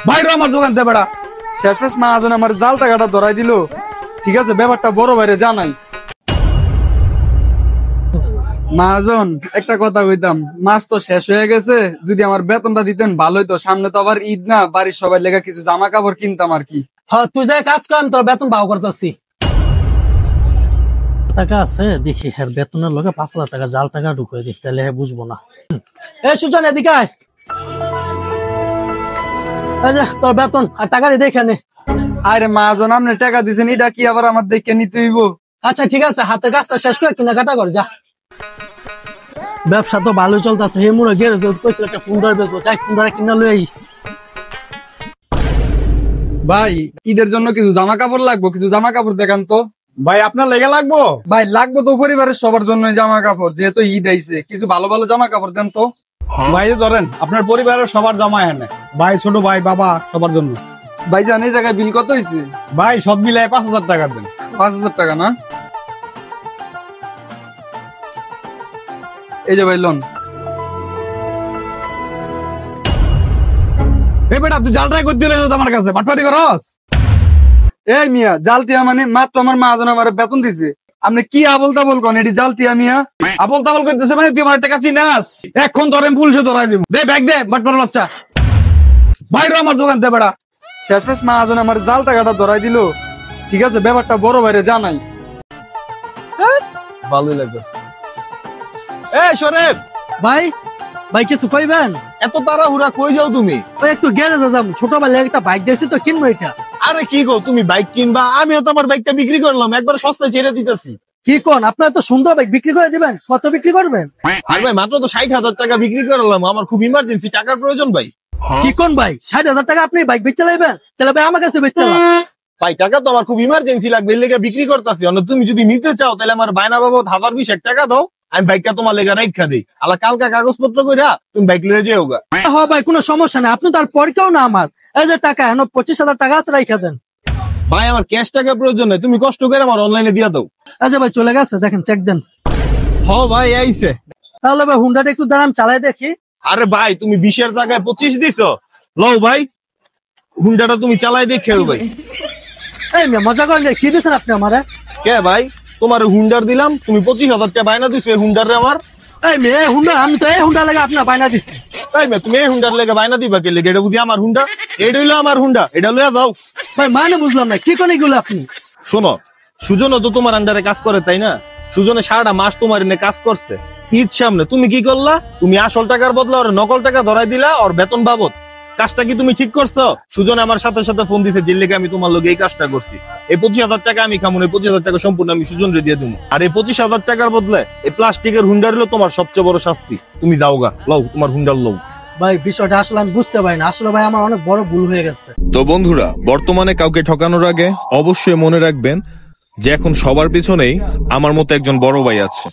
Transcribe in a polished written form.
বাইরে আমার দোকান থেকে বেড়া। শেষমেশ মাহাজন আমার জাল টাকাটা ধরাই দিল। ঠিক আছে, ব্যাপারটা বড় বাইরে জানাই। মাহাজন, একটা কথা কইতাম, মাস তো শেষ হয়ে গেছে, যদি আমার বেতনটা দিতেন ভালোই তো। সামনে তো আবার ঈদ না, বাড়ির সবাই লেগে কিছু জামা কাপড় কিনতাম আর কি। হ্যাঁ, তুই যাই কাজ কর, আমি তোর বেতন পাও করতেছি। টাকা আছে দেখি, হ্যাঁ বেতনের লোকে 5,000 টাকা জাল টাকা ঢুকে দিই, তাহলে বুঝবো না। এ সুজন, এদিকে আয়। এই যে তোর বেতন আর টাকাটি দেখে নে। আরে মাহাজন, আপনি টাকা দিছেন, এটা কি আবার আমার দেখে নিতে হইব? আচ্ছা ঠিক আছে, হাতের কাজটা শেষ করে কেনাকাটা কর যা। ব্যবসা তো ভালো চলতেছে। হে মুড়ে গ্যারেজ কইছিল একটা ফোন ধরবে, যাই ফোন ধরে কিনা লই। ভাই, ঈদের জন্য কিছু জামা কাপড় লাগবো, কিছু জামা কাপড় দেখান তো। ভাই আপনার লেগে লাগবো? ভাই লাগবো তো, পরিবারের সবার জন্য জামা কাপড়, যেহেতু ঈদ আইছে, কিছু ভালো ভালো জামা কাপড় দেন তো। ভাই ধরেন, আপনার পরিবারের সবার জামা এনে, ভাই ছোট ভাই বাবা সবার জন্য। ভাই জান, এই জায়গায় বিল কত হয়েছে? ভাই সব মিলায় 5,000 টাকা দেন। 5,000 টাকা না? এই যে ভাই লোন। এই বেটা, তুই জালটাই করতে আমার কাছে বাটপাটি করস? এই মিয়া, জালটিয়া মানে মাত্র আমার মাহাজন আমার বেতন দিছে, আপনি কি আবল তাবল কন? এটি জালটিয়া মিয়া। আবল তাবল করতেছে মানে তুই আমার টাকা চিনাস? এখন ধরেন পুলিশে ধরাই দিব। দে ব্যাগ দে, বাটপার বাচ্চা। বাইরে আমার দোকান থেকে বেড়া। শেষমেশ মাহাজন আমার জাল টাকাটা ধরাই দিল। ঠিক আছে, ব্যাপারটা বড় বাইরে জানাই। ভালোই লাগবে। এই শরীফ ভাই, ভাই কিছু কইবেন? এত তাড়াহুড়া কই যাও তুমি? ওই একটু গ্যারেজে যাবো, ছোটবেলায় একটা বাইক দিয়েছি তো, কিনবো এটা। আরে কি গো, তুমি বাইক কিনবা? আমিও তো আমার বাইকটা বিক্রি করলাম, একবার সস্তায় ছেড়ে দিতেছি। কি কোন, আপনার তো সুন্দর বাইক বিক্রি করে দিবেন? কত বিক্রি করবেন? আর ভাই মাত্র তো 60,000 টাকা বিক্রি করলাম, আমার খুব ইমার্জেন্সি টাকার প্রয়োজন ভাই। কি কোন ভাই, 60,000 টাকা আপনি বাইক বেচে চালাইবেন? তাহলে ভাই আমার কাছে বেচে চালান। ভাই টাকা তো আমার খুব ইমার্জেন্সি লাগবে, এর লেগে বিক্রি করতেছি। তুমি যদি নিতে চাও তাহলে আমার বায়না বাবদ 1,020 টাকা দাও, আমি বাইকটা তোমার লেগে রাখা দিই। আলা কালকা কাগজপত্র কইরা তুমি বাইক লয়ে যেও গা। হ্যাঁ ভাই, কোনো সমস্যা নেই, আপনি তো আর পর কেউ না আমার। এই যে টাকা এখন 25,000 টাকা আছে, রাইখা দেন। ভাই আমার ক্যাশ টাকা প্রয়োজন নেই, তুমি কষ্ট করে আমার অনলাইনে দিয়া দাও। আচ্ছা ভাই, চলে গেছে, দেখেন চেক দেন। হ ভাই আইছে। তাহলে ভাই হুন্ডাটা একটু দাঁড়ান, চালাই দেখি। আরে ভাই, তুমি 20-এর জায়গায় 25 দিছো। লও ভাই, হুন্ডাটা তুমি চালাই দেখেও ভাই। এই মিয়া, মজা করেন? কি দিচ্ছেন আপনি আমারে? কে ভাই, তোমার হুন্ডার দিলাম, তুমি 25,000 টাকা বায়না দিছো এই হুন্ডারে আমার। এই মেয়ে, এই হুন্ডা, আমি তো এই হুন্ডা লাগে আপনার বায়না দিচ্ছি। তাই মে, তুমি এই হুন্ডার লেগে বায়না দিবা কে লেগে? এটা বুঝি আমার হুন্ডা? এটা হইলো আমার হুন্ডা, এটা লইয়া যাও। ভাই মানে বুঝলাম না, কি কোন এগুলো আপনি? শোনো, সুজনও তো তোমার আন্ডারে কাজ করে তাই না? সুজনে সারাটা মাস তোমার এনে কাজ করছে। ঈদ সামনে তুমি কি করলা? তুমি আসল টাকার বদলে ওর নকল টাকা ধরাই দিলা ওর বেতন বাবদ। কাজটা কি তুমি ঠিক করছো? সুজন আমার সাথে সাথে ফোন দিছে, যে লেগে আমি তোমার লগে এই কাজটা করছি। এই 25,000 টাকা আমি খামুন, এই 25,000 টাকা সম্পূর্ণ আমি সুজনরে দিয়ে দেবো। আর এই 25,000 টাকার বদলে এই প্লাস্টিকের হুন্ডার হলো তোমার সবচেয়ে বড় শাস্তি। তুমি যাও গা, লও তোমার হুন্ডার লও। ভাই বিষয়টা আসলে আমি বুঝতে পারি না, আসলে ভাই আমার অনেক বড় ভুল হয়ে গেছে। তো বন্ধুরা, বর্তমানে কাউকে ঠকানোর আগে অবশ্যই মনে রাখবেন যে এখন সবার পিছনেই আমার মতো একজন বড় ভাই আছে।